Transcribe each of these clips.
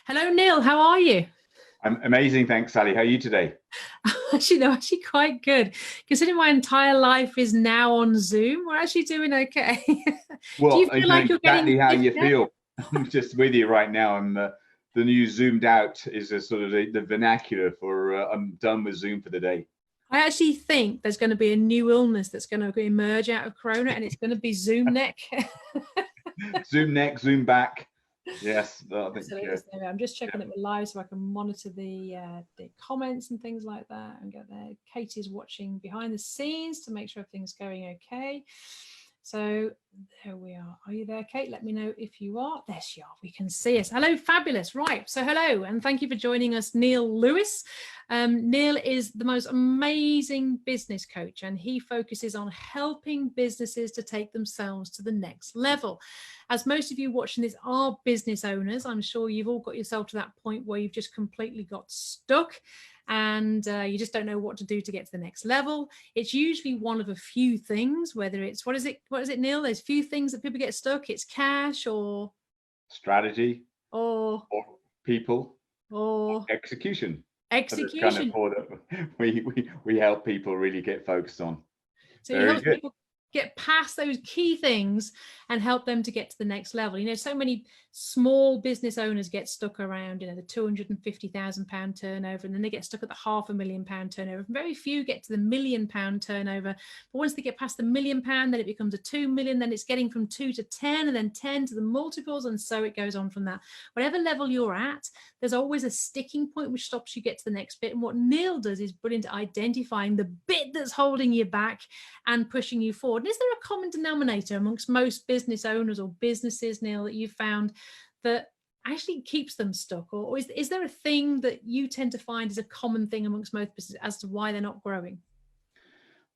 Hello, Neil. How are you? I'm amazing, thanks, Sally. How are you today? Actually quite good. Considering my entire life is now on Zoom, we're actually doing okay. Do you Well, I feel know like you're getting exactly how stiff you neck? feel. I'm just with you right now. The new zoomed out is a sort of the vernacular for I'm done with Zoom for the day. I actually think there's going to be a new illness that's going to emerge out of Corona, and it's going to be Zoom neck. Zoom neck, Zoom back. Yes, I think. Absolutely. So I'm just checking that we're live so I can monitor the comments and things like that and get there. Katie's watching behind the scenes to make sure everything's going okay. So there we are. Are you there, Kate? Let me know if you are. There you are. We can see us. Hello, fabulous. Right. So hello, and thank you for joining us, Neale Lewis. Neale is the most amazing business coach, and he focuses on helping businesses to take themselves to the next level. As most of you watching this are business owners, I'm sure you've all got yourself to that point where you've just completely got stuck and you just don't know what to do to get to the next level. It's usually one of a few things, whether it's, what is it, Neil? There's few things that people get stuck. It's cash or Strategy or people or execution. execution. That's kind of what we help people really get focused on. So it helps people get past those key things and help them to get to the next level. You know, so many small business owners get stuck around, you know, the £250,000 turnover, and then they get stuck at the £500,000 turnover. Very few get to the £1 million turnover. But once they get past the £1 million, then it becomes a 2 million, then it's getting from 2 to 10, and then 10 to the multiples, and so it goes on from that. Whatever level you're at, there's always a sticking point which stops you get to the next bit. And what Neale does is brilliant at identifying the bit that's holding you back and pushing you forward. And is there a common denominator amongst most business owners or businesses, Neale, that you've found that actually keeps them stuck? Or is there a thing that you tend to find is a common thing amongst most businesses as to why they're not growing?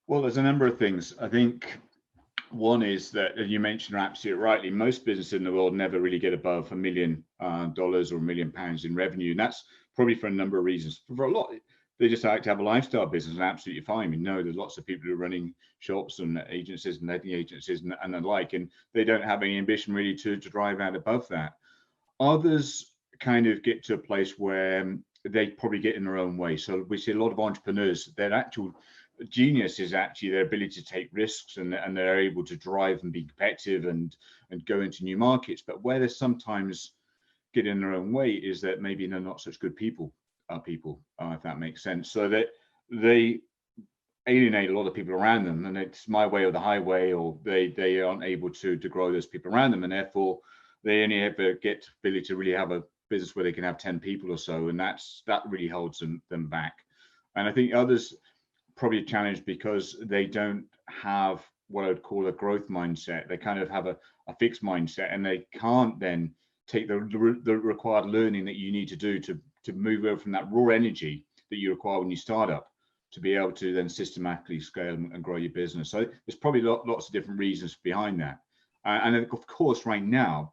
Well, there's a number of things. I think one is that, as you mentioned absolutely rightly, most businesses in the world never really get above $1 million or £1 million in revenue. And that's probably for a number of reasons. For a lot, they just like to have a lifestyle business and absolutely fine. We know there's lots of people who are running shops and agencies and letting agencies and the like, and they don't have any ambition really to drive out above that. Others kind of get to a place where they probably get in their own way. So we see a lot of entrepreneurs, their actual genius is actually their ability to take risks, and they're able to drive and be competitive and go into new markets. But where they sometimes get in their own way is that maybe they're not such good people, if that makes sense. So that they alienate a lot of people around them, and it's my way or the highway, or they aren't able to grow those people around them, and therefore they only ever get the ability to really have a business where they can have 10 people or so, and that really holds them back. And I think others probably a challenge because they don't have what I would call a growth mindset. They kind of have a fixed mindset, and they can't then take the required learning that you need to do to move over from that raw energy that you require when you start up to be able to then systematically scale and grow your business. So there's probably lots of different reasons behind that. And of course, right now,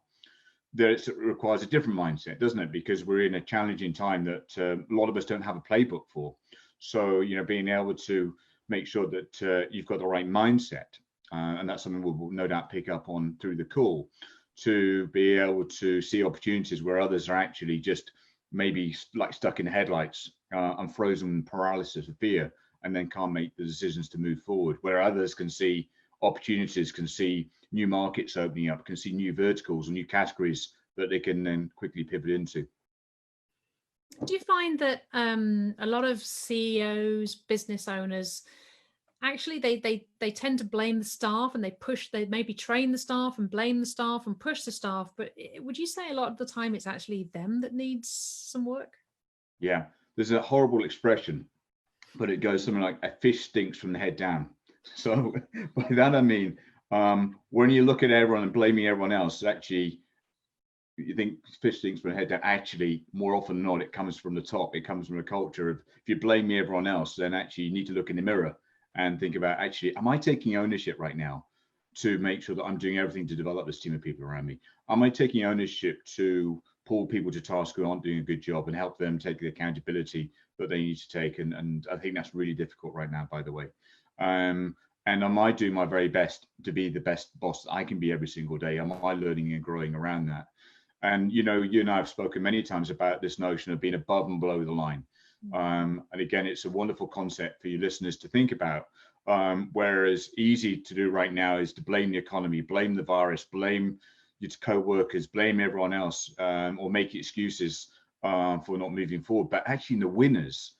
it requires a different mindset, doesn't it? Because we're in a challenging time that a lot of us don't have a playbook for. So, you know, being able to make sure that you've got the right mindset, and that's something we'll no doubt pick up on through the call, to be able to see opportunities where others are actually just maybe like stuck in headlights and frozen paralysis of fear, and then can't make the decisions to move forward, where others can see opportunities, can see new markets opening up, can see new verticals and new categories that they can then quickly pivot into. Do you find that a lot of CEOs, business owners, actually they tend to blame the staff, and they maybe train the staff and blame the staff and push the staff, but would you say a lot of the time it's actually them that needs some work? Yeah, there's a horrible expression, but it goes something like, a fish stinks from the head down. So by that I mean, when you look at everyone and blaming everyone else, actually you think fish stinks from the head down. Actually, more often than not, it comes from the top. It comes from a culture of, if you blame everyone else, then actually you need to look in the mirror and think about, actually, am I taking ownership right now to make sure that I'm doing everything to develop this team of people around me? Am I taking ownership to pull people to task who aren't doing a good job and help them take the accountability that they need to take? And I think that's really difficult right now, by the way. And am I doing my very best to be the best boss I can be every single day? Am I learning and growing around that? And, you know, you and I have spoken many times about this notion of being above and below the line. And again, it's a wonderful concept for your listeners to think about. Whereas easy to do right now is to blame the economy, blame the virus, blame your co-workers, blame everyone else, or make excuses for not moving forward. But actually the winners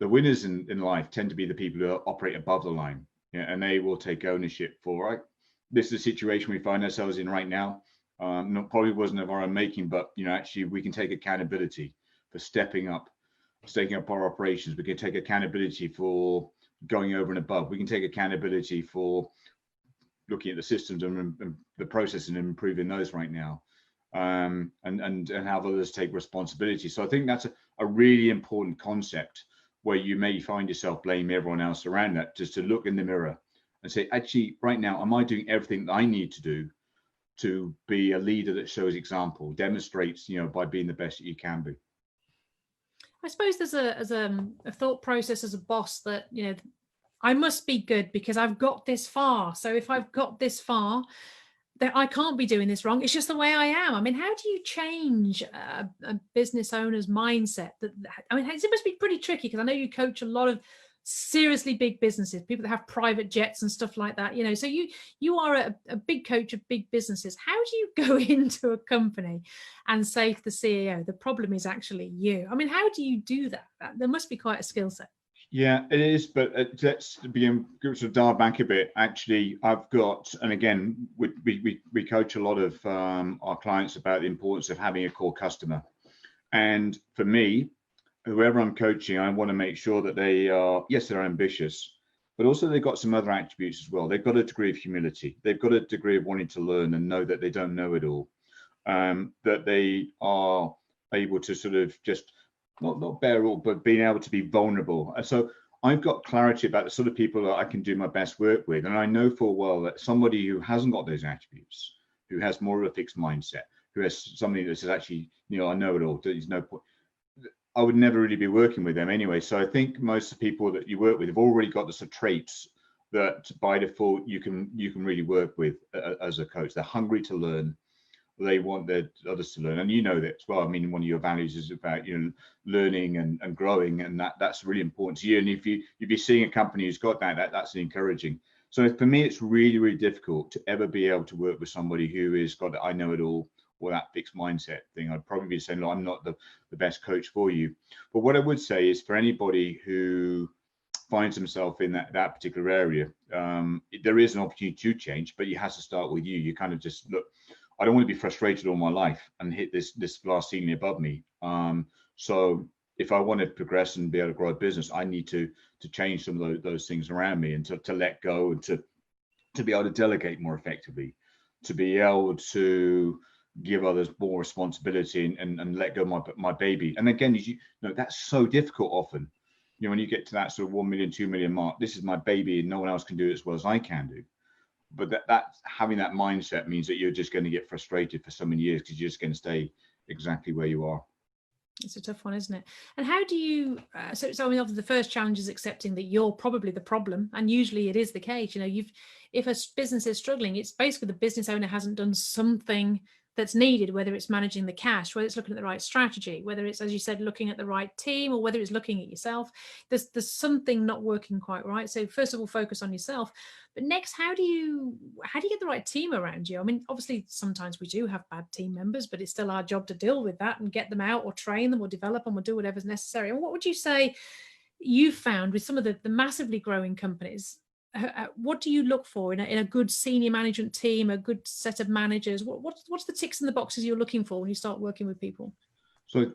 in life tend to be the people who operate above the line, and they will take ownership for, right, this is the situation we find ourselves in right now. Probably wasn't of our own making, but, you know, actually we can take accountability for stepping up our operations. We can take accountability for going over and above. We can take accountability for looking at the systems and the process and improving those right now, and have others take responsibility. So I think that's a really important concept, where you may find yourself blaming everyone else around that, just to look in the mirror and say, actually, right now, am I doing everything that I need to do to be a leader that shows example, demonstrates, you know, by being the best that you can be? I suppose there's a thought process as a boss that, you know, I must be good because I've got this far. So if I've got this far, that I can't be doing this wrong. It's just the way I am. I mean, how do you change a business owner's mindset? I mean, it must be pretty tricky, because I know you coach a lot of seriously big businesses, people that have private jets and stuff like that, you know, so you are a big coach of big businesses. How do you go into a company and say to the CEO, the problem is actually you? I mean, how do you do that? There must be quite a skill set. Yeah, it is, but let's sort of dial back a bit. Actually, I've got, and again, we coach a lot of our clients about the importance of having a core customer. And for me, whoever I'm coaching, I want to make sure that they are, yes, they're ambitious, but also they've got some other attributes as well. They've got a degree of humility. They've got a degree of wanting to learn and know that they don't know it all. That they are able to sort of just not bear all, but being able to be vulnerable. And so I've got clarity about the sort of people that I can do my best work with. And I know full well that somebody who hasn't got those attributes, who has more of a fixed mindset, who has something that says, actually, you know, I know it all, there's no point, I would never really be working with them anyway. So I think most of the people that you work with have already got the sort of traits that by default you can really work with as a coach. They're hungry to learn. They want their others to learn, and you know that as well. I mean, one of your values is about, you know, learning and growing, and that's really important to you. And if you're seeing a company who's got that's encouraging. So for me, it's really difficult to ever be able to work with somebody who is got I know it all, or that fixed mindset thing. I'd probably be saying, no, I'm not the best coach for you. But what I would say is, for anybody who finds himself in that particular area, there is an opportunity to change, but it has to start with you. You kind of just look, I don't want to be frustrated all my life and hit this last ceiling above me. So if I want to progress and be able to grow a business, I need to change some of those things around me, and to let go, and to be able to delegate more effectively, to be able to give others more responsibility, and let go my baby. And again, you know, that's so difficult often. You know, when you get to that sort of 1 million, 2 million mark, this is my baby and no one else can do it as well as I can do. But that having that mindset means that you're just going to get frustrated for so many years, because you're just going to stay exactly where you are. It's a tough one, isn't it? And how do you, so I mean, obviously the first challenge is accepting that you're probably the problem. And usually it is the case. You know, if a business is struggling, it's basically the business owner hasn't done something that's needed, whether it's managing the cash, whether it's looking at the right strategy, whether it's, as you said, looking at the right team, or whether it's looking at yourself. There's something not working quite right. So first of all, focus on yourself. But next, how do you get the right team around you? I mean, obviously sometimes we do have bad team members, but it's still our job to deal with that and get them out, or train them, or develop them, or do whatever's necessary. And what would you say you found with some of the massively growing companies? What do you look for in a good senior management team, a good set of managers? What's the ticks in the boxes you're looking for when you start working with people? So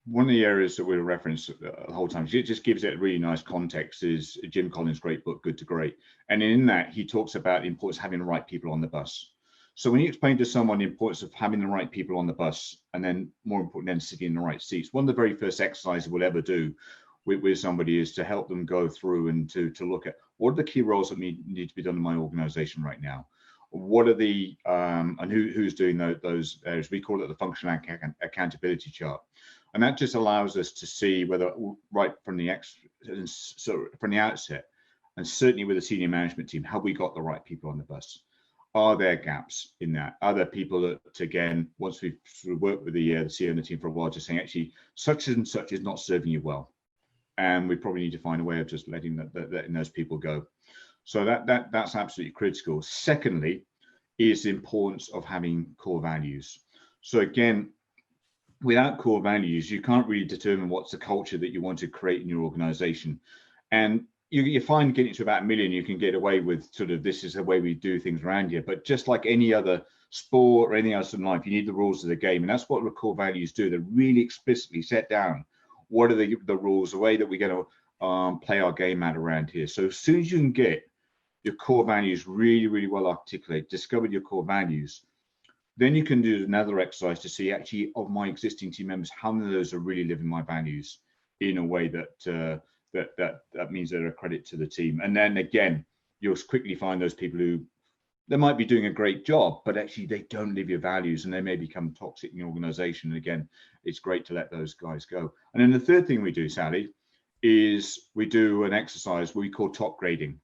one of the areas that we reference the whole time, it just gives it a really nice context, is Jim Collins' great book, Good to Great. And in that, he talks about the importance of having the right people on the bus. So when you explain to someone the importance of having the right people on the bus, and then more important than sitting in the right seats, one of the very first exercises we'll ever do with somebody is to help them go through and to look at what are the key roles that need to be done in my organization right now. What are the and who's doing those areas? We call it the functional accountability chart, and that just allows us to see whether right from the outset, and certainly with the senior management team, have we got the right people on the bus? Are there gaps in that? Are there people that, again, once we've sort of worked with the CEO and the team for a while, just saying, actually, such and such is not serving you well, and we probably need to find a way of just letting those people go. So that's absolutely critical. Secondly, is the importance of having core values. So again, without core values, you can't really determine what's the culture that you want to create in your organization. And you find getting to about 1 million, you can get away with sort of, this is the way we do things around here. But just like any other sport or anything else in life, you need the rules of the game. And that's what the core values do. They really explicitly set down what are the rules, the way that we're going to play our game out around here. So as soon as you can get your core values really, really well articulated, discover your core values, then you can do another exercise to see, actually, of my existing team members, how many of those are really living my values in a way that that means they're a credit to the team. And then again, you'll quickly find those people who, they might be doing a great job, but actually they don't live your values, and they may become toxic in your organization. And again, it's great to let those guys go. And then the third thing we do, Sally, is we do an exercise we call top grading.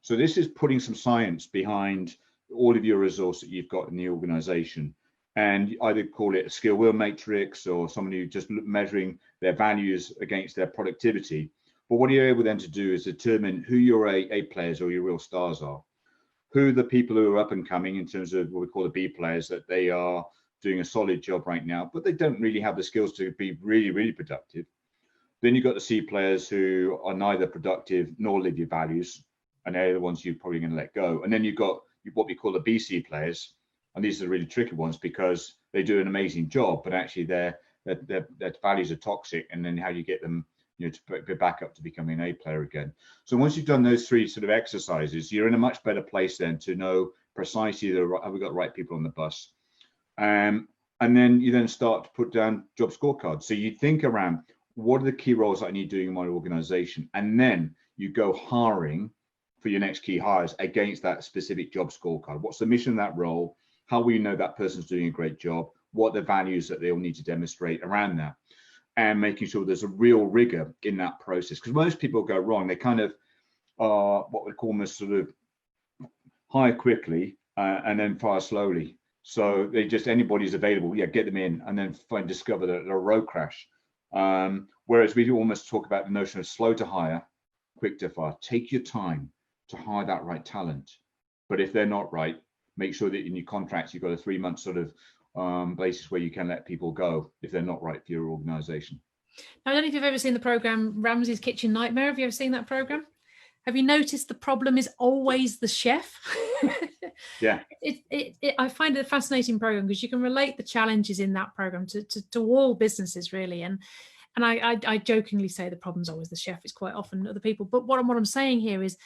So this is putting some science behind all of your resource that you've got in the organization, and either call it a skill wheel matrix or somebody who just measuring their values against their productivity. But what you're able then to do is determine who your A players or your real stars are, who the people who are up and coming in terms of what we call the B players, that they are doing a solid job right now, but they don't really have the skills to be really, really productive. Then you've got the C players who are neither productive nor live your values, and they're the ones you're probably going to let go. And then you've got what we call the BC players, and these are the really tricky ones because they do an amazing job, but actually their values are toxic. And then how do you get them, to be back up to becoming an A player again? So once you've done those three sort of exercises, you're in a much better place then to know precisely have we got the right people on the bus. And then you then start to put down job scorecards. So you think around, what are the key roles that I need doing in my organization? And then you go hiring for your next key hires against that specific job scorecard. What's the mission of that role? How will you know that person's doing a great job? What are the values that they'll need to demonstrate around that? And making sure there's a real rigor in that process. Because most people go wrong. They kind of are what we call almost sort of hire quickly and then fire slowly. So they just, anybody's available, get them in, and then discover that they're a road crash. Whereas we do almost talk about the notion of slow to hire, quick to fire. Take your time to hire that right talent. But if they're not right, make sure that in your contracts, you've got a 3-month sort of basis where you can let people go if they're not right for your organization. Now, I don't know if you've ever seen the program Ramsey's Kitchen Nightmare. Have you ever seen that program? Have you noticed the problem is always the chef? Yeah. I find it a fascinating program because you can relate the challenges in that program to all businesses, really. And I jokingly say the problem's always the chef. It's quite often other people. But what I'm saying here is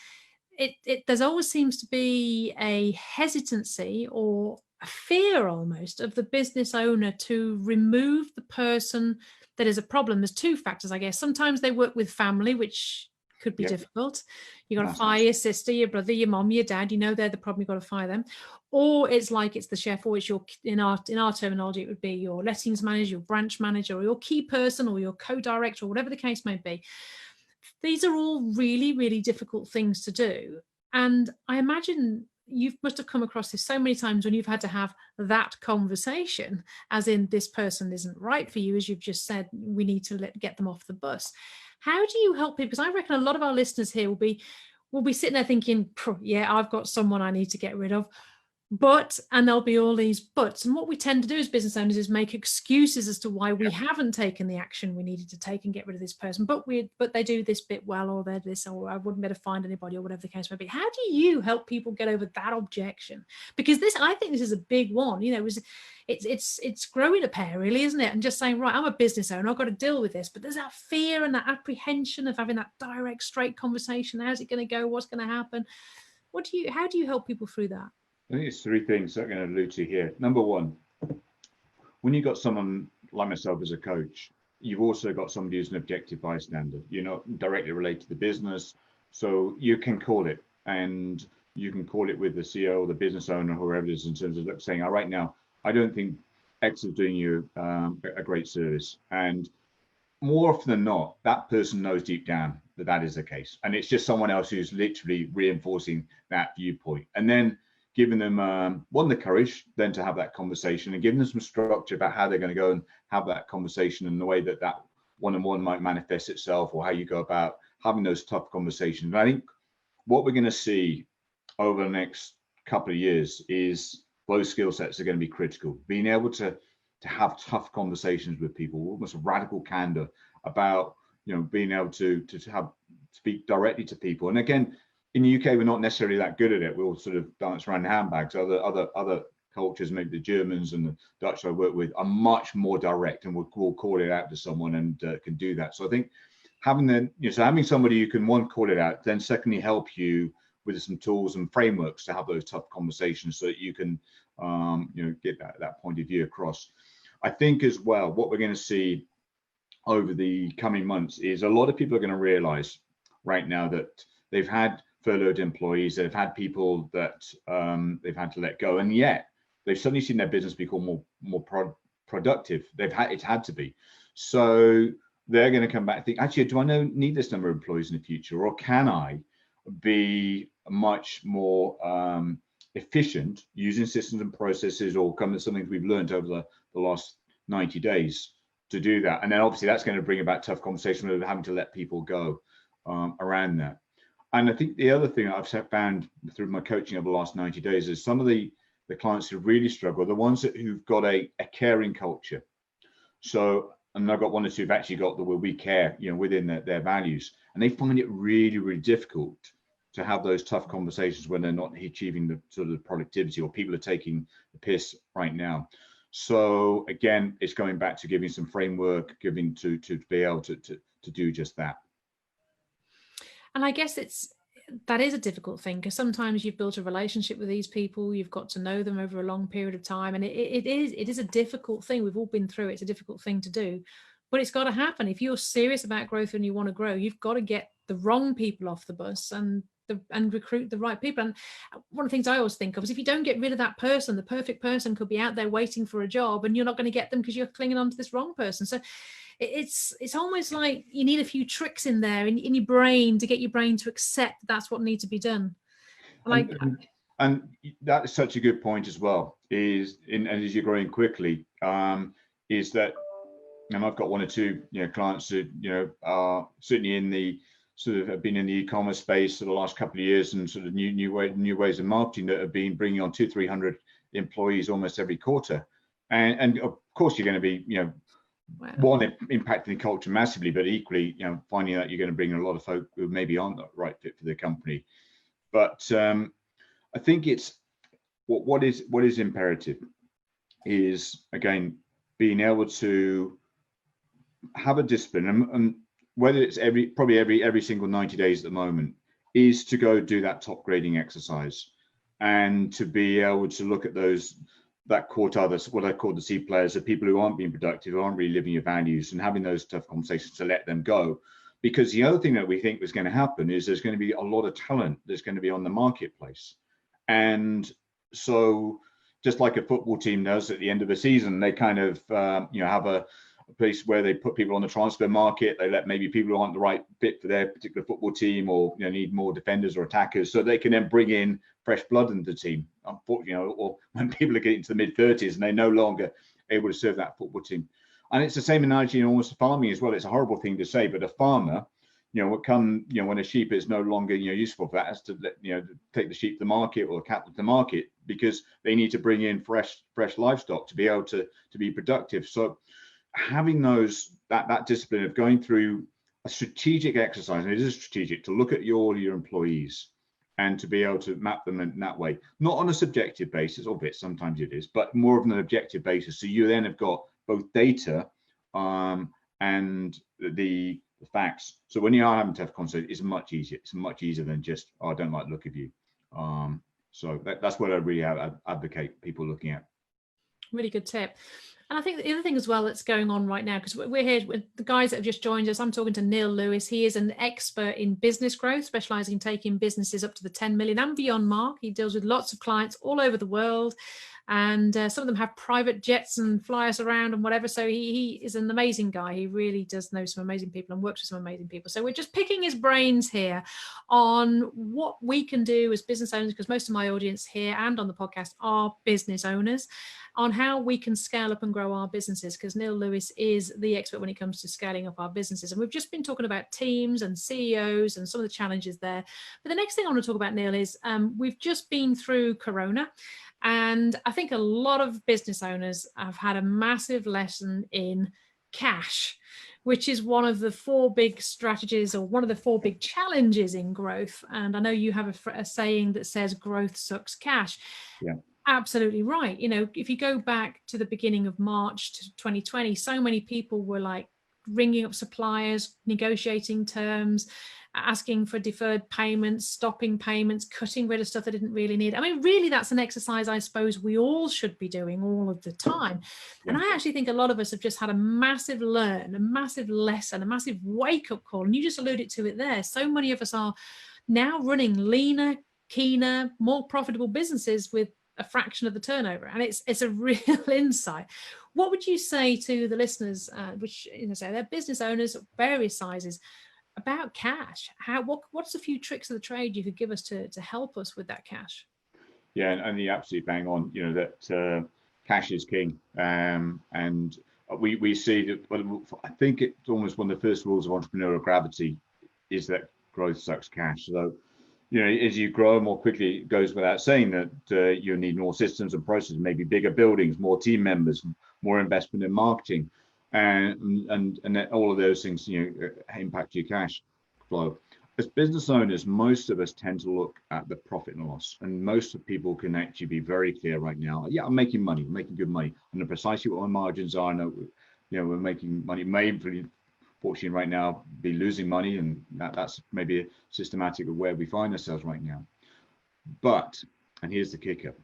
there's always seems to be a hesitancy or a fear almost of the business owner to remove the person that is a problem. There's two factors, I guess. Sometimes they work with family, which could be difficult. You got to fire your sister, your brother, your mom, your dad. They're the problem. You got to fire them. Or it's like it's the chef, or it's your, in our terminology, it would be your lettings manager, your branch manager, or your key person, or your co-director, or whatever the case may be. These are all really, really difficult things to do. And I imagine you must have come across this so many times when you've had to have that conversation, as in, this person isn't right for you, as you've just said, we need to get them off the bus. How do you help people? Because I reckon a lot of our listeners here will be sitting there thinking, yeah, I've got someone I need to get rid of. But, and there'll be all these buts. And what we tend to do as business owners is make excuses as to why we haven't taken the action we needed to take and get rid of this person. But they do this bit well, or they're this, or I wouldn't better find anybody, or whatever the case may be. How do you help people get over that objection? Because I think this is a big one. It's growing a pair, really, isn't it? And just saying, right, I'm a business owner, I've got to deal with this. But there's that fear and that apprehension of having that direct, straight conversation. How's it going to go? What's going to happen? How do you help people through that? I think it's three things that I'm going to allude to here. Number one, when you've got someone like myself as a coach, you've also got somebody who's an objective bystander. You're not directly related to the business, so you can call it, and you can call it with the CEO, the business owner, whoever it is, in terms of saying, all right, now, I don't think X is doing you a great service. And more often than not, that person knows deep down that is the case. And it's just someone else who's literally reinforcing that viewpoint. And then giving them one, the courage then to have that conversation, and giving them some structure about how they're going to go and have that conversation, and the way that that one-on-one might manifest itself, or how you go about having those tough conversations. And I think what we're going to see over the next couple of years is those skill sets are going to be critical. Being able to have tough conversations with people, almost radical candor about, being able to speak directly to people. And again, in the UK, we're not necessarily that good at it. We all sort of dance around handbags. Other cultures, maybe the Germans and the Dutch I work with, are much more direct, and will call it out to someone, and can do that. So I think having having somebody who can, one, call it out, then secondly help you with some tools and frameworks to have those tough conversations, so that you can get that point of view across. I think as well, what we're going to see over the coming months is a lot of people are going to realize right now that they've had furloughed employees, they've had people that they've had to let go, and yet they've suddenly seen their business become more productive. It's had to be. So they're going to come back and think, actually, do I need this number of employees in the future, or can I be much more efficient using systems and processes, or something we've learned over the last 90 days to do that? And then obviously that's going to bring about tough conversations with having to let people go around that. And I think the other thing I've found through my coaching over the last 90 days is some of the clients who really struggle are the ones who've got a caring culture. So, and I've got one or two who've actually got the "will we care," within their values, and they find it really, really difficult to have those tough conversations when they're not achieving the sort of productivity, or people are taking the piss right now. So again, it's going back to giving some framework, giving to be able to do just that. And I guess that is a difficult thing, because sometimes you've built a relationship with these people, you've got to know them over a long period of time, and it is a difficult thing. We've all been through it. It's a difficult thing to do, but it's got to happen. If you're serious about growth and you want to grow, you've got to get the wrong people off the bus and recruit the right people. And one of the things I always think of is, if you don't get rid of that person, the perfect person could be out there waiting for a job, and you're not going to get them because you're clinging on to this wrong person. So it's almost like you need a few tricks in there in your brain to get your brain to accept that's what needs to be done. And that is such a good point as well, and as you're growing quickly, is that, and I've got one or two clients who are certainly in the sort of have been in the e-commerce space for the last couple of years, and sort of new ways of marketing, that have been bringing on 200-300 employees almost every quarter. And of course you're going to be wow. One, impacting the culture massively, but equally finding that you're going to bring in a lot of folk who maybe aren't the right fit for the company. But I think it's what is imperative is, again, being able to have a discipline, and whether it's every single 90 days at the moment, is to go do that top grading exercise, and to be able to look at that quartile, that's what I call the C players, the people who aren't being productive, who aren't really living your values, and having those tough conversations to let them go. Because the other thing that we think was going to happen is there's going to be a lot of talent that's going to be on the marketplace. And so just like a football team does at the end of the season, they kind of have a place where they put people on the transfer market. They let maybe people who aren't the right fit for their particular football team, or need more defenders or attackers, so they can then bring in fresh blood into the team. Unfortunately, or when people are getting to the mid-30s and they're no longer able to serve that football team. And it's the same analogy in almost farming as well. It's a horrible thing to say, but a farmer, when a sheep is no longer useful for that, has to take the sheep to the market, or cattle to the market, because they need to bring in fresh livestock to be able to be productive. So having that discipline of going through a strategic exercise, and it is strategic, to look at all your employees and to be able to map them in that way, not on a subjective basis, albeit sometimes it is, but more of an objective basis. So you then have got both data and the facts. So when you are having tough conversations, it's much easier. It's much easier than just, "Oh, I don't like the look of you." So that's what I really advocate people looking at. Really good tip. And I think the other thing as well that's going on right now, because we're here with the guys that have just joined us. I'm talking to Neale Lewis. He is an expert in business growth, specializing in taking businesses up to the 10 million and beyond mark. He deals with lots of clients all over the world. and some of them have private jets and fly us around and whatever. So he is an amazing guy. He really does know some amazing people and works with some amazing people. So we're just picking his brains here on what we can do as business owners, because most of my audience here and on the podcast are business owners, on how we can scale up and grow our businesses, because Neale Lewis is the expert when it comes to scaling up our businesses. And we've just been talking about teams and CEOs and some of the challenges there. But the next thing I want to talk about, Neale, is we've just been through Corona. And I think a lot of business owners have had a massive lesson in cash, which is one of the 4 big strategies, or one of the 4 big challenges in growth. And I know you have a saying that says growth sucks cash. Yeah. Absolutely right. You know, if you go back to the beginning of March to 2020, so many people were like ringing up suppliers, negotiating terms, asking for deferred payments, stopping payments, cutting rid of stuff they didn't really need. I mean, really, that's an exercise I suppose we all should be doing all of the time. Yeah. And I actually think a lot of us have just had a massive learn, a massive lesson, a massive wake-up call. And you just alluded to it there. So many of us are now running leaner, keener, more profitable businesses with a fraction of the turnover, and it's a real insight. What would you say to the listeners, which, you know, say they're business owners of various sizes, about cash? What's a few tricks of the trade you could give us to help us with that cash? Yeah, and you're absolutely bang on. You know that cash is king, and we see that. Well, I think it's almost one of the first rules of entrepreneurial gravity is that growth sucks cash. So, you know, as you grow more quickly, it goes without saying that you need more systems and processes, maybe bigger buildings, more team members, more investment in marketing, and all of those things, you know, impact your cash flow. As business owners, most of us tend to look at the profit and loss, and most of people can actually be very clear right now. Yeah, I'm making money, I'm making good money. I know precisely what my margins are. I know, you know, we're making money. Maybe, fortunately, right now, be losing money, and that's maybe a systematic of where we find ourselves right now. But, and here's the kicker: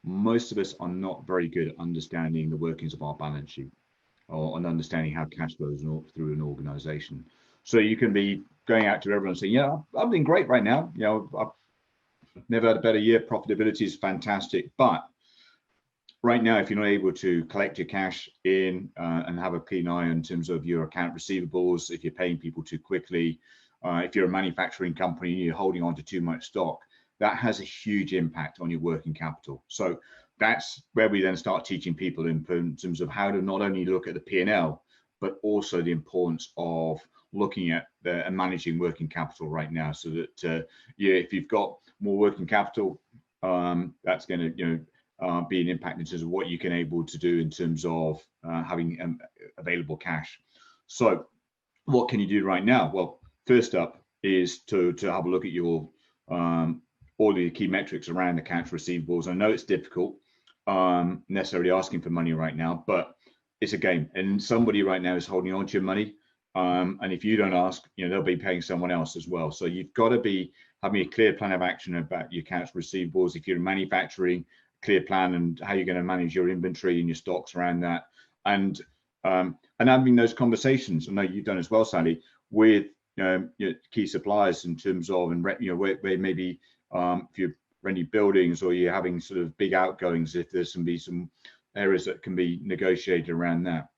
most of us are not very good at understanding the workings of our balance sheet, or on understanding how cash flows through an organization. So you can be going out to everyone saying, yeah, I'm doing great right now. You know, I've never had a better year. Profitability is fantastic. But right now, if you're not able to collect your cash in and have a clean eye in terms of your account receivables, if you're paying people too quickly, if you're a manufacturing company and you're holding on to too much stock, that has a huge impact on your working capital. So that's where we then start teaching people in terms of how to not only look at the P&L, but also the importance of looking at and managing working capital right now, so that if you've got more working capital, that's going to, you know, be an impact in terms of what you can able to do in terms of having available cash. So what can you do right now? Well, first up is to have a look at your all the key metrics around accounts receivables. I know it's difficult, necessarily asking for money right now, but it's a game, and somebody right now is holding on to your money. And if you don't ask, you know, they'll be paying someone else as well. So you've got to be having a clear plan of action about your accounts receivables. If you're manufacturing, clear plan and how you're going to manage your inventory and your stocks around that, and having those conversations. I know you've done as well, Sally, with your key suppliers in terms of, and you know, where maybe if you're renting buildings or you're having sort of big outgoings, if there's some areas that can be negotiated around that.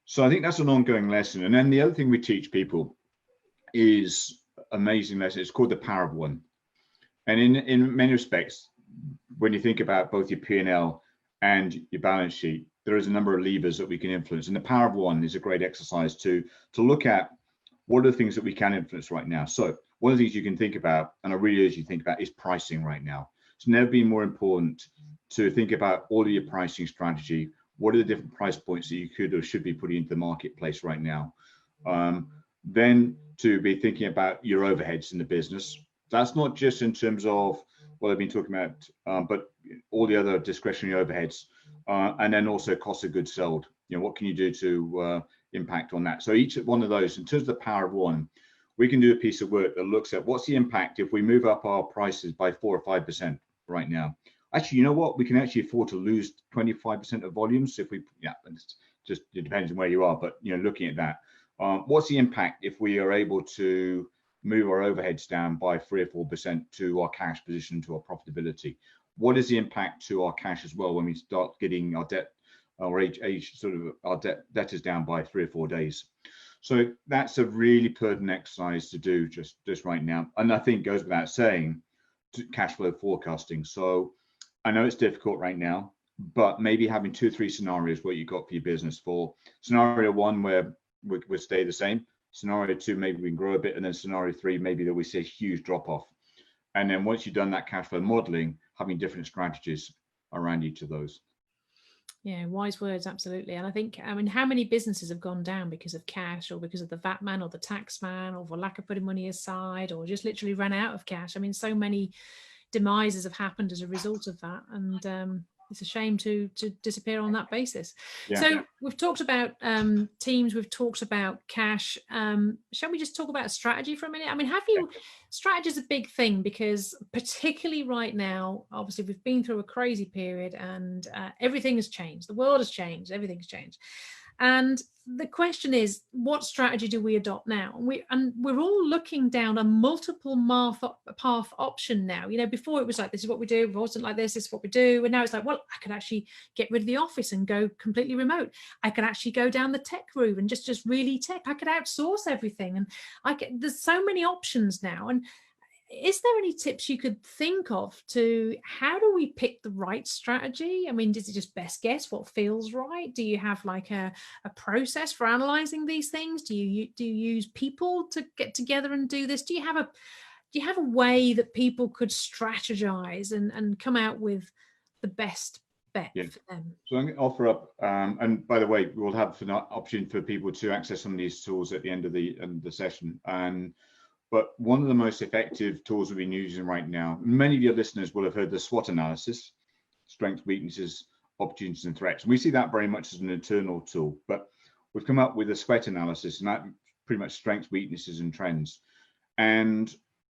So I think that's an ongoing lesson. And then the other thing we teach people is amazing lesson. It's called the power of one. And in many respects, when you think about both your P&L and your balance sheet, there is a number of levers that we can influence. And the power of one is a great exercise to look at what are the things that we can influence right now. So one of the things you can think about, and I really urge you to think about, is pricing right now. It's never been more important to think about all of your pricing strategy. What are the different price points that you could or should be putting into the marketplace right now? Then to be thinking about your overheads in the business. That's not just in terms of what I've been talking about, but all the other discretionary overheads, and then also cost of goods sold. You know, what can you do to impact on that? So each one of those, in terms of the power of one, we can do a piece of work that looks at what's the impact if we move up our prices by 4 or 5% right now. Actually, you know what? We can actually afford to lose 25% of volumes if we, it depends on where you are, but, you know, looking at that, what's the impact if we are able to move our overheads down by 3 or 4% to our cash position, to our profitability? what is the impact to our cash as well when we start getting our debt or age sort of our debtors down by 3 or 4 days. So that's a really pertinent exercise to do just right now. And I think goes without saying, cash flow forecasting. So I know it's difficult right now, but maybe having 2 or 3 scenarios what you got for your business. For scenario 1, where we stay the same. Scenario 2, maybe we can grow a bit, and then scenario 3, maybe that we see a huge drop off. And then once you've done that cash flow modeling, having different strategies around each of those. Yeah, wise words, absolutely. And I think, I mean, how many businesses have gone down because of cash, or because of the VAT man or the tax man, or for lack of putting money aside, or just literally ran out of cash? I mean, so many demises have happened as a result of that, and it's a shame to disappear on that basis. Yeah. So we've talked about teams, we've talked about cash. Shall we just talk about strategy for a minute? I mean, strategy is a big thing, because particularly right now, obviously we've been through a crazy period, and everything has changed. The world has changed, everything's changed. And the question is, what strategy do we adopt now? And we're all looking down a multiple path option now. You know, before it was like, this is what we do. It wasn't like this is what we do. And now it's like, well, I could actually get rid of the office and go completely remote. I could actually go down the tech route and just really tech. I could outsource everything. And there's so many options now. And is there any tips you could think of to how do we pick the right strategy? I mean, is it just best guess what feels right? Do you have like a process for analyzing these things? Do you use people to get together and do this? Do you have a way that people could strategize and come out with the best bet for them? So I'm going to offer up, and by the way, we'll have an option for people to access some of these tools at the end of the session. But one of the most effective tools we've been using right now, many of your listeners will have heard the SWOT analysis: strengths, weaknesses, opportunities, and threats. And we see that very much as an internal tool, but we've come up with a SWOT analysis, and that pretty much strengths, weaknesses, and trends. And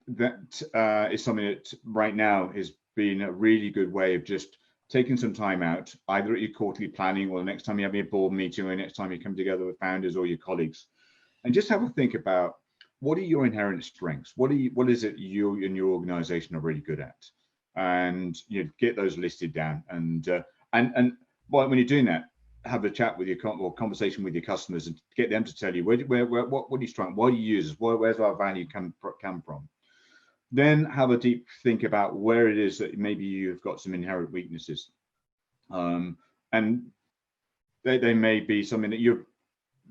that is something that right now has been a really good way of just taking some time out, either at your quarterly planning, or the next time you have your board meeting, or the next time you come together with founders or your colleagues, and just have a think about, what are your inherent strengths? What is it you and your organization are really good at? And get those listed down. And when you're doing that, have a chat with or conversation with your customers, and get them to tell you what are you strong, what do you use, where's our value come from. Then have a deep think about where it is that maybe you've got some inherent weaknesses, and they may be something that you're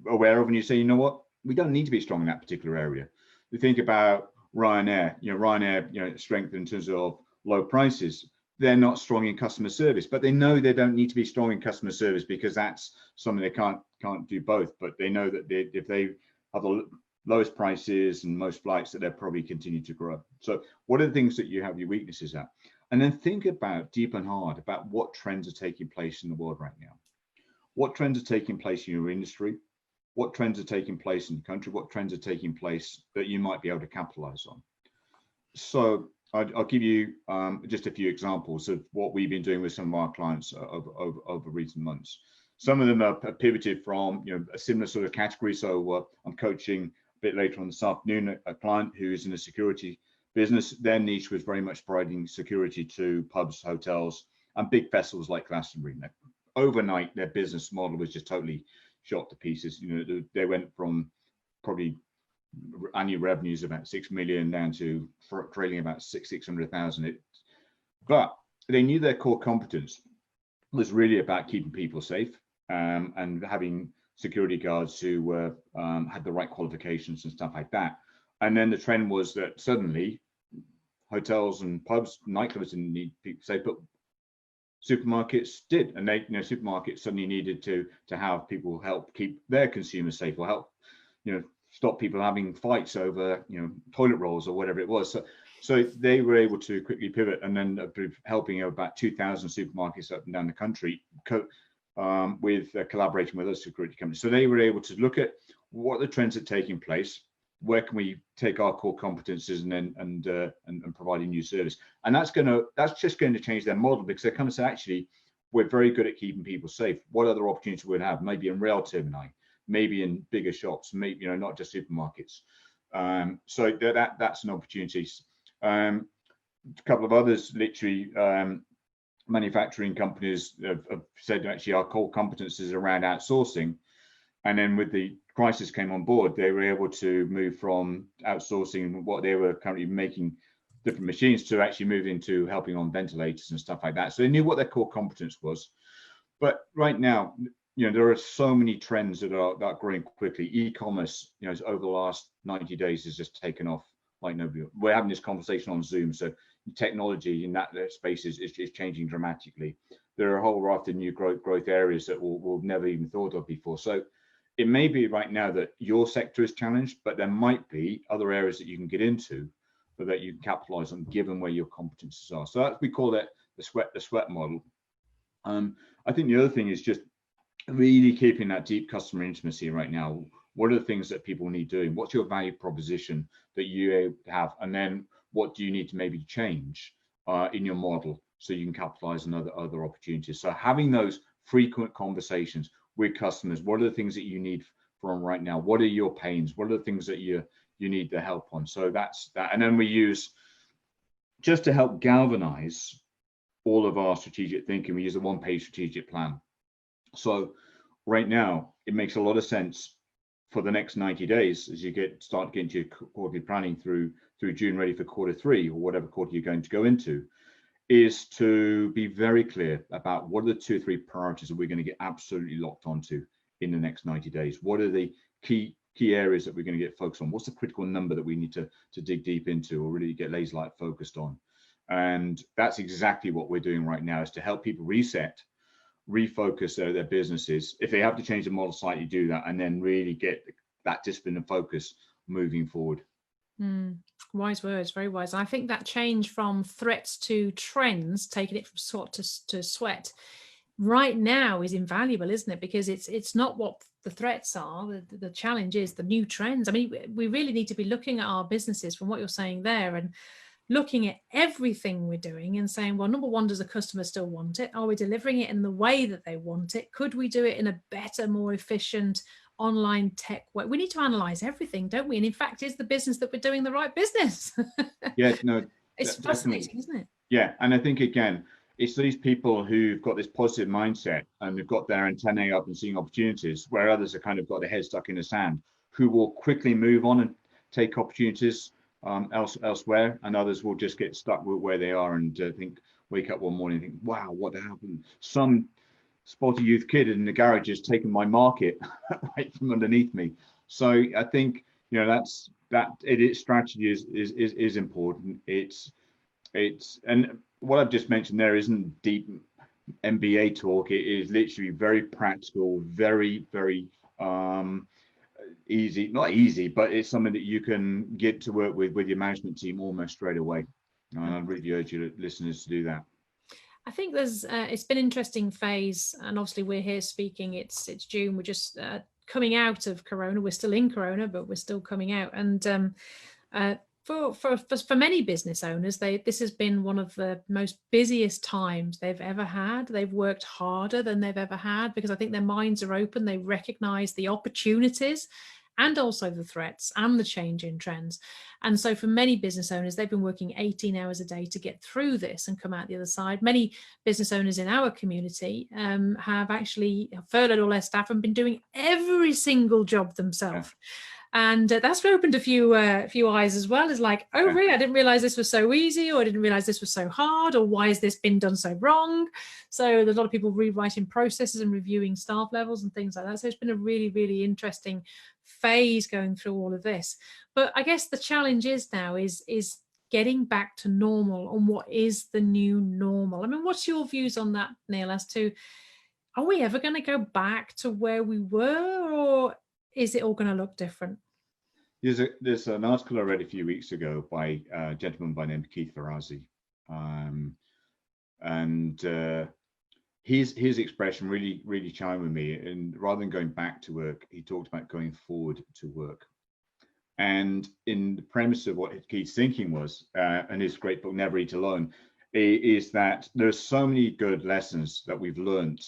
aware of, and you say, you know what, we don't need to be strong in that particular area. We think about Ryanair, strength in terms of low prices. They're not strong in customer service, but they know they don't need to be strong in customer service, because that's something they can't do both. But they know that if they have the lowest prices and most flights, that they'll probably continue to grow. So what are the things that you have your weaknesses at? And then think about deep and hard about what trends are taking place in the world right now. What trends are taking place in your industry? What trends are taking place in the country? What trends are taking place that you might be able to capitalize on? So I'll give you just a few examples of what we've been doing with some of our clients over recent months. Some of them are pivoted from a similar sort of category. So I'm coaching a bit later on this afternoon a client who is in the security business. Their niche was very much providing security to pubs, hotels, and big festivals like Glastonbury. Overnight, their business model was just totally shot to pieces. They went from probably annual revenues of about 6 million down to trailing about 600,000. But they knew their core competence was really about keeping people safe, and having security guards who had the right qualifications and stuff like that. And then the trend was that suddenly hotels and pubs, nightclubs didn't need people safe, but supermarkets did, and supermarkets suddenly needed to have people help keep their consumers safe, or help stop people having fights over toilet rolls or whatever it was. So they were able to quickly pivot, and then helping about 2,000 supermarkets up and down the country with collaborating with other security companies. So they were able to look at what the trends are taking place, where can we take our core competences, and providing new service. And that's just going to change their model, because they kind of say, actually, we're very good at keeping people safe. What other opportunities would we have? Maybe in rail terminal, maybe in bigger shops, maybe not just supermarkets. So that's an opportunity. A couple of others, literally manufacturing companies have said actually our core competencies around outsourcing. And then with the crisis came on board, they were able to move from outsourcing what they were currently making different machines to actually move into helping on ventilators and stuff like that. So they knew what their core competence was. But right now, there are so many trends that are growing quickly. E-commerce, over the last 90 days has just taken off like nobody. We're having this conversation on Zoom, so technology in that space is changing dramatically. There are a whole raft of new growth areas that we'll never even thought of before. So it may be right now that your sector is challenged, but there might be other areas that you can get into that you can capitalize on given where your competencies are. So we call that the sweat model. I think the other thing is just really keeping that deep customer intimacy right now. What are the things that people need doing? What's your value proposition that you have? And then what do you need to maybe change in your model so you can capitalize on other opportunities? So having those frequent conversations with customers, what are the things that you need from right now? What are your pains? What are the things that you need the help on? So that's that. And then we use, just to help galvanize all of our strategic thinking, we use a one-page strategic plan. So right now, it makes a lot of sense for the next 90 days as you start getting to your quarterly planning through June, ready for Q3 or whatever quarter you're going to go into, is to be very clear about what are the 2 or 3 priorities that we're going to get absolutely locked onto in the next 90 days. What are the key areas that we're going to get focused on? What's the critical number that we need to dig deep into or really get laser-like focused on? And that's exactly what we're doing right now, is to help people reset, refocus their businesses. If they have to change the model slightly, do that, and then really get that discipline and focus moving forward. Wise words, very wise. I think that change from threats to trends, taking it from SWOT to sweat, right now is invaluable, isn't it? Because it's not what the threats are. The challenge is the new trends. I mean, we really need to be looking at our businesses from what you're saying there and looking at everything we're doing and saying, well, number one, does the customer still want it? Are we delivering it in the way that they want it? Could we do it in a better, more efficient online tech way? We need to analyze everything, don't we? And in fact, is the business that we're doing the right business? Yeah, no, it's fascinating, isn't it? Yeah, and I think again, it's these people who've got this positive mindset and they've got their antennae up and seeing opportunities, where others have kind of got their head stuck in the sand, who will quickly move on and take opportunities elsewhere, and others will just get stuck with where they are and wake up one morning and think, wow, what happened? Some spotty youth kid in the garage has taken my market right from underneath me. So I think that's strategy is important. It's and what I've just mentioned there isn't deep MBA talk. It is literally very practical, very easy, not easy, but it's something that you can get to work with your management team almost straight away. And I really urge you listeners to do that. I think there's it's been an interesting phase, and obviously we're here speaking, it's June, we're just coming out of Corona. We're still in Corona, but we're still coming out. And for many business owners, this has been one of the most busiest times they've ever had. They've worked harder than they've ever had because I think their minds are open. They recognize the opportunities and also the threats and the change in trends. And so for many business owners, they've been working 18 hours a day to get through this and come out the other side. Many business owners in our community have actually furloughed all their staff and been doing every single job themselves. Yeah. And that's opened a few eyes as well. It's like, oh, really? I didn't realize this was so easy, or I didn't realize this was so hard, or why has this been done so wrong? So there's a lot of people rewriting processes and reviewing staff levels and things like that. So it's been a really, really interesting phase going through all of this. But I guess the challenge is now is getting back to normal, and what is the new normal? I mean, what's your views on that, Neale, as to, are we ever going to go back to where we were, or is it all going to look different? There's an article I read a few weeks ago by a gentleman by the name of Keith Ferrazzi, and his expression really chimed with me. And rather than going back to work, he talked about going forward to work. And in the premise of what Keith's thinking was, and his great book Never Eat Alone, is that there's so many good lessons that we've learned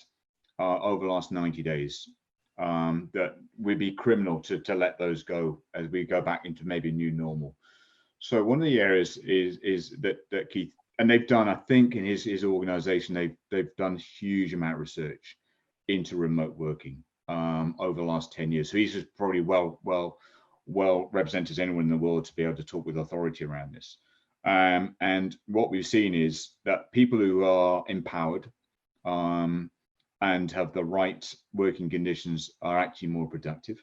over the last 90 days. That we'd be criminal to let those go as we go back into maybe a new normal. So one of the areas is that Keith and they've done, I think, in his organization, they've done a huge amount of research into remote working over the last 10 years. So he's just probably well represented as anyone in the world to be able to talk with authority around this. And what we've seen is that people who are empowered and have the right working conditions are actually more productive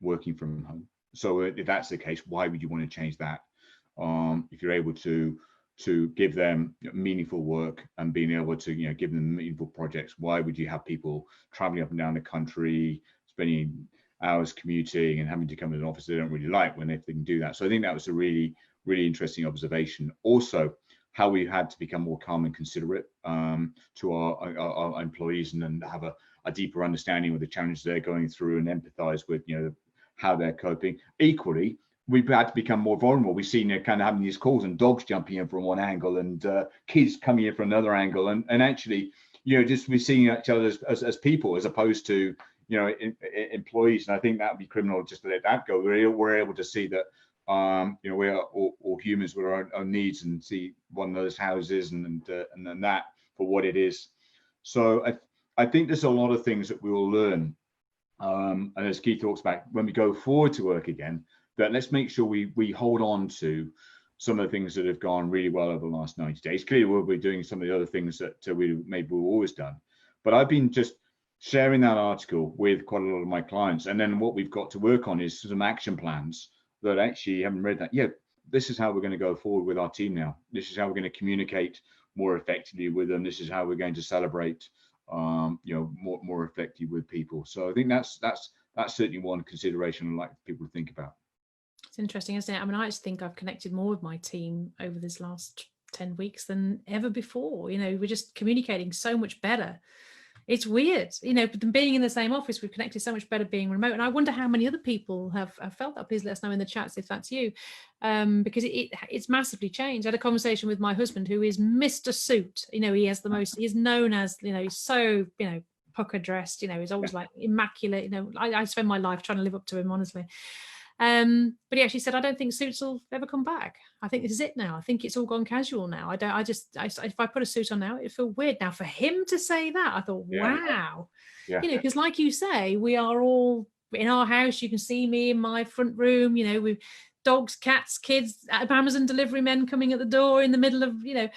working from home. So if that's the case, why would you want to change that? If you're able to give them meaningful work and being able to give them meaningful projects, why would you have people traveling up and down the country, spending hours commuting and having to come to an office they don't really like when they can do that? So I think that was a really interesting observation. Also, how we had to become more calm and considerate to our employees, and then have a deeper understanding of the challenges they're going through and empathize with how they're coping. Equally, we've had to become more vulnerable. We've seen kind of having these calls and dogs jumping in from one angle and kids coming in from another angle, and actually just we're seeing each other as people as opposed to employees. And I think that would be criminal just to let that go. We're able to see that we are all humans with our own needs, and see one another's houses and then that for what it is. So I think there's a lot of things that we will learn, and as Keith talks about, when we go forward to work again, that let's make sure we hold on to some of the things that have gone really well over the last 90 days. Clearly, we'll be doing some of the other things that we've always done. But I've been just sharing that article with quite a lot of my clients. And then what we've got to work on is some action plans that actually haven't read that. Yeah, this is how we're going to go forward with our team now. This is how we're going to communicate more effectively with them. This is how we're going to celebrate, more effectively with people. So I think that's certainly one consideration I'd like people to think about. It's interesting, isn't it? I mean, I just think I've connected more with my team over this last 10 weeks than ever before. We're just communicating so much better. It's weird, but being in the same office, we've connected so much better being remote. And I wonder how many other people have felt that. Please let us know in the chats if that's you, because it's massively changed. I had a conversation with my husband, who is Mr. Suit. He's known as, he's so, pucker dressed, he's always like immaculate. I spend my life trying to live up to him, honestly. But he actually said, I don't think suits will ever come back. I think this is it now. I think it's all gone casual now. If I put a suit on now, it feel weird. Now for him to say that, I thought, wow, because like you say, we are all in our house. You can see me in my front room, with dogs, cats, kids, Amazon delivery men coming at the door in the middle of, and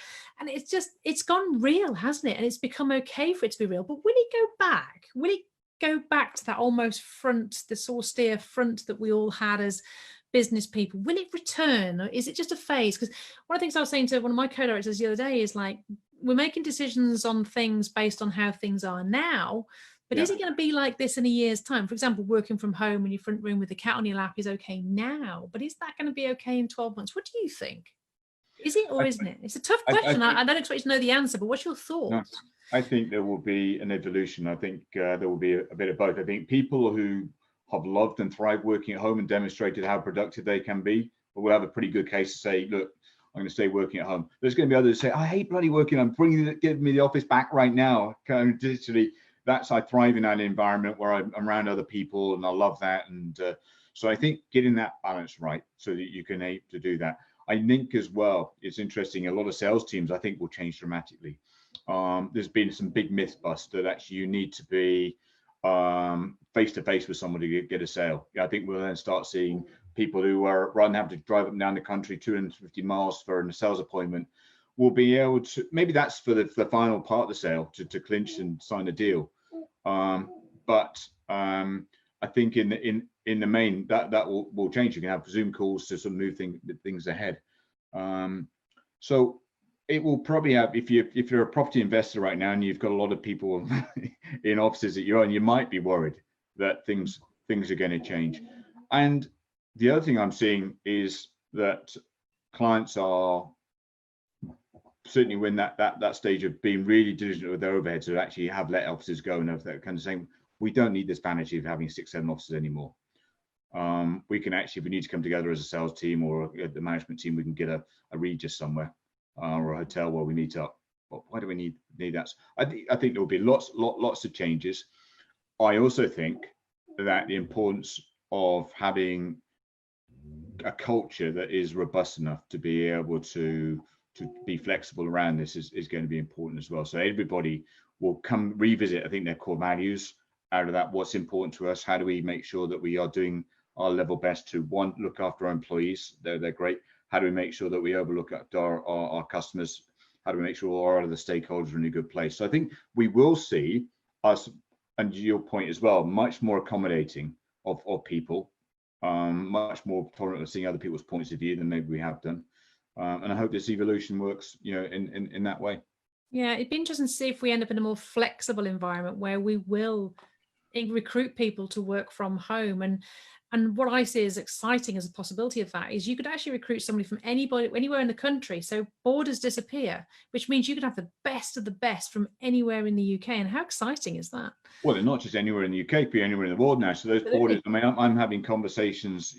it's gone real, hasn't it? And it's become okay for it to be real. But will it go back? Will it go back to that almost front, this austere front that we all had as business people? Will it return, or is it just a phase? Because one of the things I was saying to one of my co-directors the other day is, like, we're making decisions on things based on how things are now, but is it going to be like this in a year's time? For example, working from home in your front room with the cat on your lap is okay now, but is that going to be okay in 12 months? What do you think? Is it or isn't it? It's a tough question. I don't expect you to know the answer, but what's your thoughts? No, I think there will be an evolution. I think there will be a bit of both. I think people who have loved and thrived working at home and demonstrated how productive they can be will have a pretty good case to say, look, I'm going to stay working at home. There's going to be others who say, I hate bloody working. I'm giving me the office back right now. Kind of digitally, I thrive in that environment where I'm around other people, and I love that. And so I think getting that balance right so that you can aim to do that. I think as well, it's interesting, a lot of sales teams, I think, will change dramatically. There's been some big myth bust that actually you need to be face-to-face with somebody to get a sale. I think we'll then start seeing people who are, rather than having to drive up and down the country 250 miles for a sales appointment, will be able to, maybe that's for the final part of the sale, to clinch and sign a deal. But I think in the main, that will change. You can have Zoom calls to sort of move things ahead. So it will probably have, if you're a property investor right now and you've got a lot of people in offices that you're in, you might be worried that things are going to change. And the other thing I'm seeing is that clients are certainly when that stage of being really diligent with their overheads, to actually have let offices go and have that kind of saying, we don't need this vanity of having 6-7 offices anymore. We can actually, if we need to come together as a sales team or the management team, we can get a Regis somewhere or a hotel where we meet up. But why do we need that? I think there will be lots of changes. I also think that the importance of having a culture that is robust enough to be able to be flexible around this is going to be important as well. So everybody will come revisit, I think, their core values out of that. What's important to us? How do we make sure that we are doing our level best to, one, look after our employees? They're great. How do we make sure that we overlook our customers? How do we make sure all other stakeholders are in a good place? So I think we will see us, and to your point as well, much more accommodating of people, much more tolerant of seeing other people's points of view than maybe we have done. And I hope this evolution works, in that way. Yeah, it'd be interesting to see if we end up in a more flexible environment where we will recruit people to work from home. And what I see as exciting as a possibility of that is you could actually recruit somebody from anywhere in the country. So borders disappear, which means you could have the best of the best from anywhere in the UK. And how exciting is that? Well, they're not just anywhere in the UK, but anywhere in the world now. So those borders, I mean, I'm having conversations,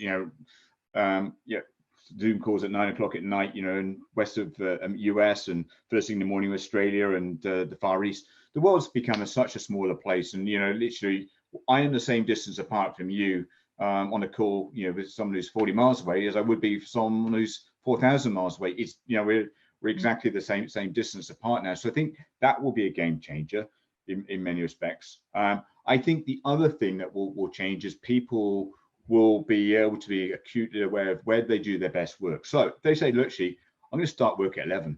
Zoom calls at 9 o'clock at night, in west of US, and first thing in the morning, Australia and the Far East. The world's become such a smaller place. And, literally, I am the same distance apart from you on a call, with someone who's 40 miles away as I would be for someone who's 4,000 miles away. It's, we're exactly the same distance apart now. So I think that will be a game changer in many respects. I think the other thing that will change is people will be able to be acutely aware of where they do their best work. So if they say, look, I'm going to start work at 11.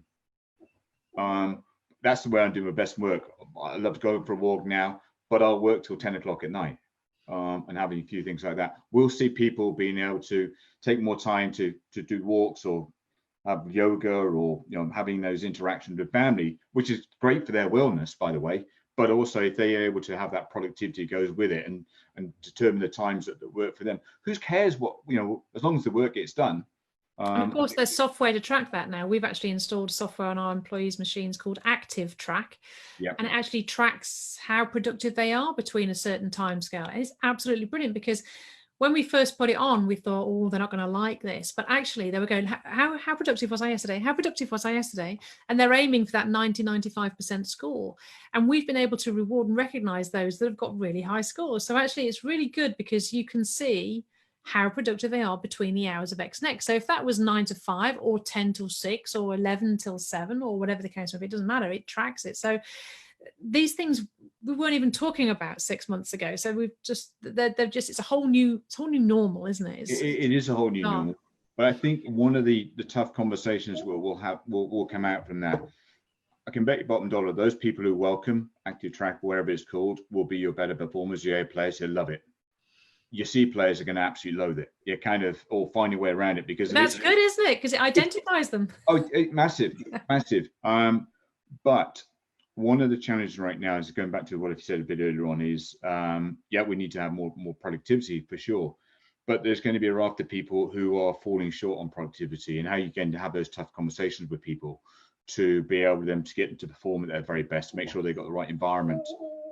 That's the way I'm doing my best work. I love to go for a walk now, but I'll work till 10 o'clock at night, and having a few things like that. We'll see people being able to take more time to do walks or have yoga, or having those interactions with family, which is great for their wellness, by the way. But also, if they are able to have that productivity goes with it, and determine the times that work for them. Who cares what, as long as the work gets done. And of course, there's software to track that now. We've actually installed software on our employees' machines called Active Track. Yep. And it actually tracks how productive they are between a certain time scale. And it's absolutely brilliant, because when we first put it on, we thought, oh, they're not going to like this. But actually, they were going, how productive was I yesterday? How productive was I yesterday? And they're aiming for that 90-95% score. And we've been able to reward and recognize those that have got really high scores. So actually, it's really good, because you can see how productive they are between the hours of X and X. So if that was 9 to 5 or 10 till 6 or 11 till 7 or whatever the case may be, it doesn't matter. It tracks it. So these things we weren't even talking about 6 months ago. So we've just, it's a whole new normal, isn't it? It is a whole new normal. But I think one of the tough conversations will come out from that. I can bet you bottom dollar, those people who welcome Active Track, wherever it's called, will be your better performers, your A players. They'll love it. Your C players are going to absolutely loathe it. You kind of all find your way around it, because that's good, isn't it? Because it identifies them. Oh, massive. But one of the challenges right now is, going back to what I said a bit earlier on, is we need to have more productivity for sure. But there's going to be a raft of people who are falling short on productivity, and how you can have those tough conversations with people to be able to get them to perform at their very best, make sure they've got the right environment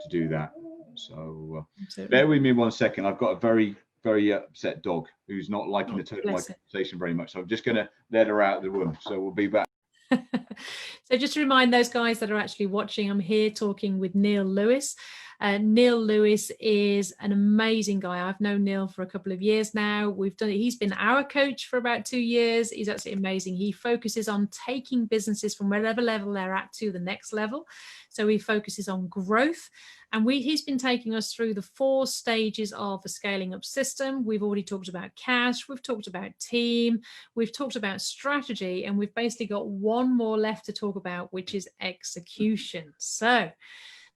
to do that. So bear with me 1 second. I've got a very, very upset dog who's not liking the tone of my conversation very much. So I'm just going to let her out of the room. So we'll be back. So just to remind those guys that are actually watching, I'm here talking with Neale Lewis. Neale Lewis is an amazing guy. I've known Neale for a couple of years now. He's been our coach for about 2 years. He's absolutely amazing. He focuses on taking businesses from whatever level they're at to the next level. So he focuses on growth. And he's been taking us through the 4 stages of a scaling up system. We've already talked about cash. We've talked about team. We've talked about strategy. And we've basically got one more left to talk about, which is execution. So,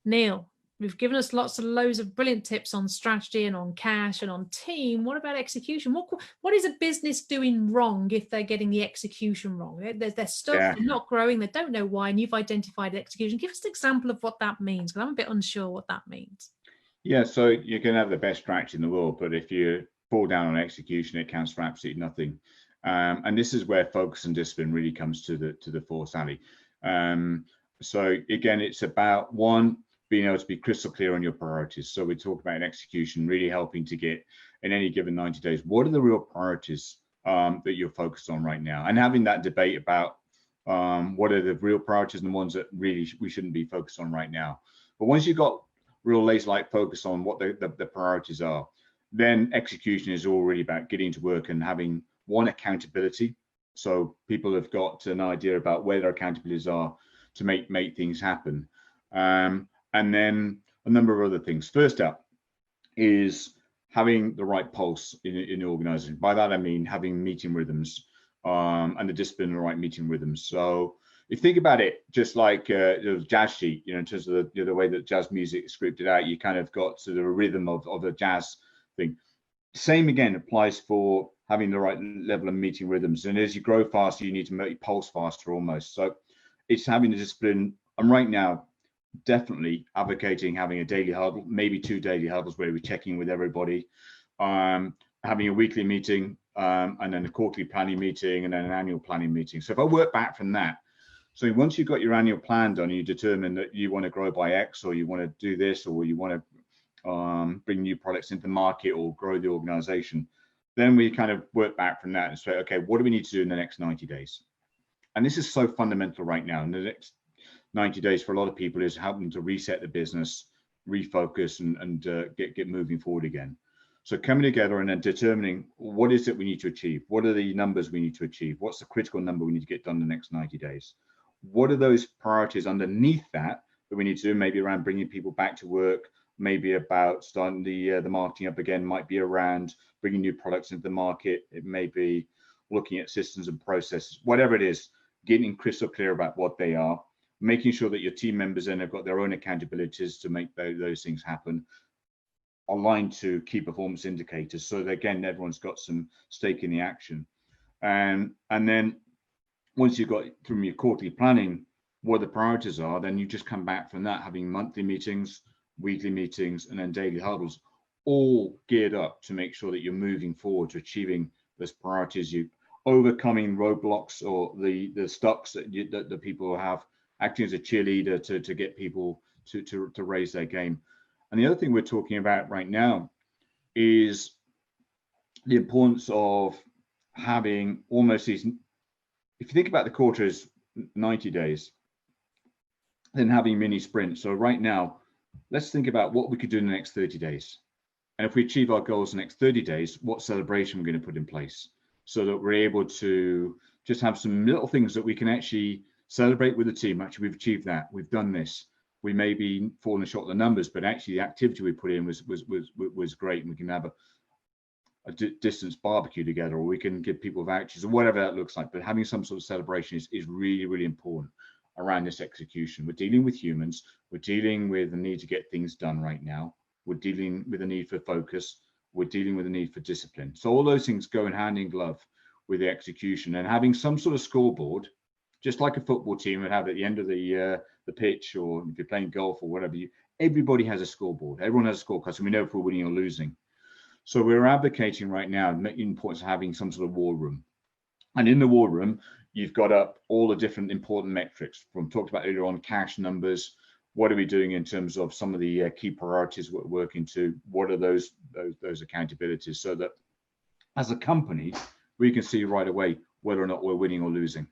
Neale, we've given us loads of brilliant tips on strategy and on cash and on team. What about execution? What is a business doing wrong if they're getting the execution wrong? They're stuck, they're not growing, they don't know why, and you've identified execution. Give us an example of what that means, because I'm a bit unsure what that means. Yeah, so you can have the best strategy in the world, but if you fall down on execution, it counts for absolutely nothing. And this is where focus and discipline really comes to the fore, Sally. So again, it's about being able to be crystal clear on your priorities. So we talk about execution, really helping to get, in any given 90 days, what are the real priorities that you're focused on right now, and having that debate about what are the real priorities and the ones that really we shouldn't be focused on right now. But once you've got real laser-like focus on what the priorities are, then execution is all really about getting to work and having accountability So people have got an idea about where their accountabilities are to make things happen. And then a number of other things. First up is having the right pulse in the organization. By that, I mean having meeting rhythms and the discipline and the right meeting rhythms. So if you think about it, just like the jazz sheet, in terms of the way that jazz music is scripted out, you kind of got sort of a rhythm of a jazz thing. Same again applies for having the right level of meeting rhythms. And as you grow faster, you need to make your pulse faster almost. So it's having the discipline. And right now, definitely advocating having a daily huddle, maybe 2 daily huddles where we're checking with everybody, having a weekly meeting, and then a quarterly planning meeting, and then an annual planning meeting. So if I work back from that, so once you've got your annual plan done, you determine that you want to grow by X, or you want to do this, or you want to bring new products into the market or grow the organization, then we kind of work back from that and say, okay, what do we need to do in the next 90 days? And this is so fundamental right now. In the next 90 days for a lot of people is helping to reset the business, refocus, and get moving forward again. So coming together and then determining what is it we need to achieve? What are the numbers we need to achieve? What's the critical number we need to get done in the next 90 days? What are those priorities underneath that we need to do? Maybe around bringing people back to work, maybe about starting the marketing up again, might be around bringing new products into the market. It may be looking at systems and processes, whatever it is, getting crystal clear about what they are, making sure that your team members then have got their own accountabilities to make those things happen, aligned to key performance indicators. So that, again, everyone's got some stake in the action. And then once you've got from your quarterly planning what the priorities are, then you just come back from that, having monthly meetings, weekly meetings, and then daily huddles, all geared up to make sure that you're moving forward to achieving those priorities, you overcoming roadblocks or the stucks that people have, acting as a cheerleader to get people to raise their game. And the other thing we're talking about right now is the importance of having almost these, if you think about the quarter as 90 days, then having mini sprints. So right now, let's think about what we could do in the next 30 days. And if we achieve our goals in the next 30 days, what celebration we're going to put in place so that we're able to just have some little things that we can actually celebrate with the team. Actually, we've achieved that. We've done this. We may be falling short of the numbers, but actually the activity we put in was great. And we can have a distance barbecue together, or we can give people vouchers or whatever that looks like. But having some sort of celebration is really, really important around this execution. We're dealing with humans. We're dealing with the need to get things done right now. We're dealing with the need for focus. We're dealing with the need for discipline. So all those things go in hand in glove with the execution, and having some sort of scoreboard, just like a football team would have at the end of the pitch, or if you're playing golf or whatever, everybody has a scoreboard. Everyone has a scorecard, so we know if we're winning or losing. So we're advocating right now, making points of having some sort of war room. And in the war room, you've got up all the different important metrics from talked about earlier on, cash numbers. What are we doing in terms of some of the key priorities we're working to? What are those accountabilities, so that as a company, we can see right away whether or not we're winning or losing.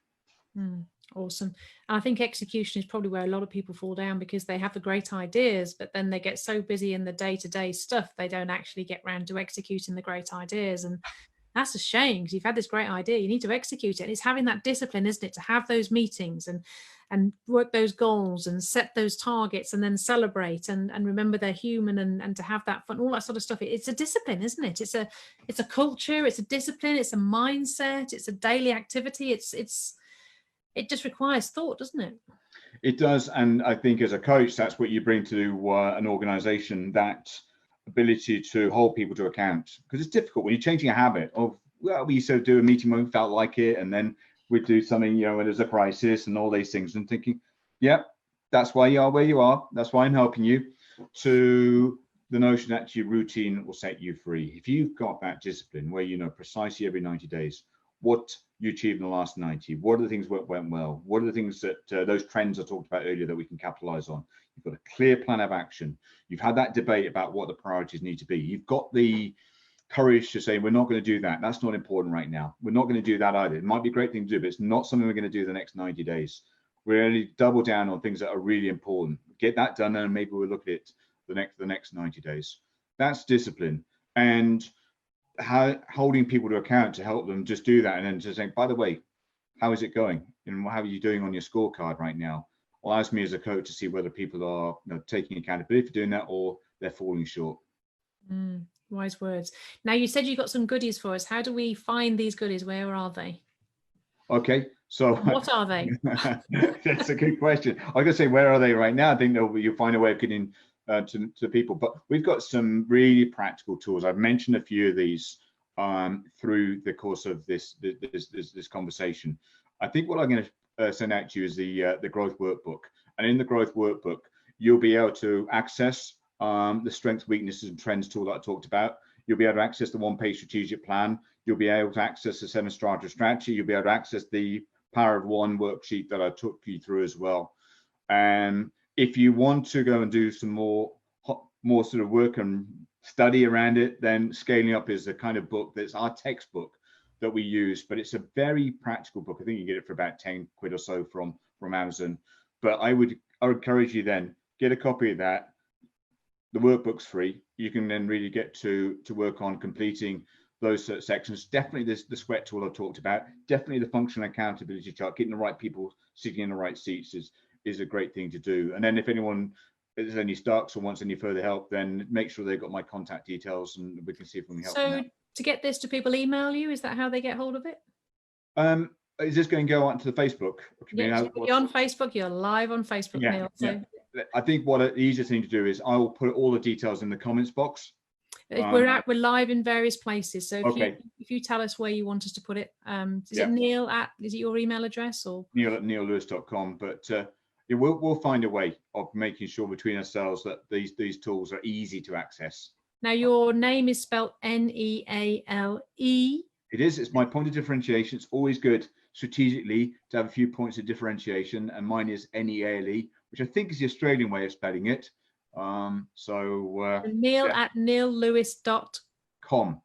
Awesome. And I think execution is probably where a lot of people fall down, because they have the great ideas, but then they get so busy in the day-to-day stuff, they don't actually get around to executing the great ideas. And that's a shame, because you've had this great idea, you need to execute it. And it's having that discipline, isn't it, to have those meetings and work those goals and set those targets and then celebrate and remember they're human and to have that fun, all that sort of stuff. It's a discipline, isn't it? It's a culture, it's a discipline, it's a mindset, it's a daily activity. It just requires thought, doesn't it? It does. And I think as a coach, that's what you bring to an organization, that ability to hold people to account. Because it's difficult when you're changing a habit of, well, we used to do a meeting when we felt like it, and then we'd do something, when there's a crisis and all these things, and thinking, yep, that's why you are where you are. That's why I'm helping you, to the notion that your routine will set you free. If you've got that discipline where you know precisely every 90 days what you achieved in the last 90, what are the things that went well, what are the things that those trends I talked about earlier that we can capitalize on. You've got a clear plan of action. You've had that debate about what the priorities need to be. You've got the courage to say, we're not going to do that. That's not important right now. We're not going to do that either. It might be a great thing to do, but it's not something we're going to do the next 90 days. We're only double down on things that are really important. Get that done, and maybe we'll look at it the next 90 days. That's discipline. And holding people to account to help them just do that, and then just saying, by the way, how is it going? And how are you doing on your scorecard right now? Allows me as a coach to see whether people are, you know, taking accountability for doing that or they're falling short. Wise words. Now, you said you got some goodies for us. How do we find these goodies? Where are they? Okay, so what are they? That's a good question. I gotta say, where are they right now? I think you'll find a way of getting to people, but we've got some really practical tools. I've mentioned a few of these through the course of this conversation. I think what I'm going to send out to you is the growth workbook, and in the growth workbook, you'll be able to access the strengths, weaknesses, and trends tool that I talked about. You'll be able to access the one-page strategic plan. You'll be able to access the 7-strata strategy. You'll be able to access the Power of One worksheet that I took you through as well. And if you want to go and do some more sort of work and study around it, then Scaling Up is the kind of book that's our textbook that we use, but it's a very practical book. I think you get it for about 10 quid or so from Amazon. But I would encourage you then, get a copy of that. The workbook's free. You can then really get to work on completing those sections. Definitely the sweat tool I talked about. Definitely the functional accountability chart. Getting the right people sitting in the right seats is a great thing to do. And then if anyone is any stuck or wants any further help, then make sure they've got my contact details and we can see if we can help them out. To get this, do people email you? Is that how they get hold of it? Is this going to go onto the Facebook? Yeah, you're on Facebook. You're live on Facebook, yeah, Neale. So. Yeah. I think what the easiest thing to do is I will put all the details in the comments box. We're live in various places. So if you tell us where you want us to put it, is it Neale is it your email address or Neale@neilelewis.com? But we'll find a way of making sure between ourselves that these tools are easy to access. Now, your name is spelled Neale. It is. It's my point of differentiation. It's always good strategically to have a few points of differentiation, and mine is Neale, which I think is the Australian way of spelling it. Neale at neilelewis.com.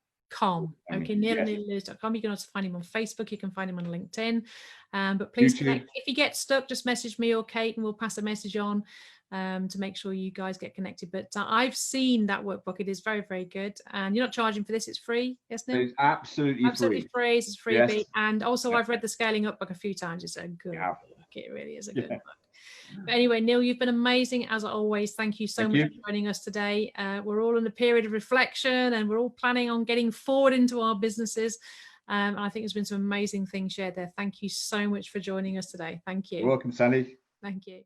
Okay, Neale@neilelewis.com. You can also find him on Facebook. You can find him on LinkedIn. But please connect. If you get stuck, just message me or Kate, and we'll pass a message on to make sure you guys get connected. But I've seen that workbook. It is very, very good. And you're not charging for this. It's free. Yes, Neale? It's absolutely free. It's a freebie. Yes. And also, I've read the Scaling Up book a few times. It's a good book. It really is a good book. But anyway, Neale, you've been amazing as always. Thank you so much for joining us today. We're all in a period of reflection and we're all planning on getting forward into our businesses. And I think there's been some amazing things shared there. Thank you so much for joining us today. Thank you. You're welcome, Sally. Thank you.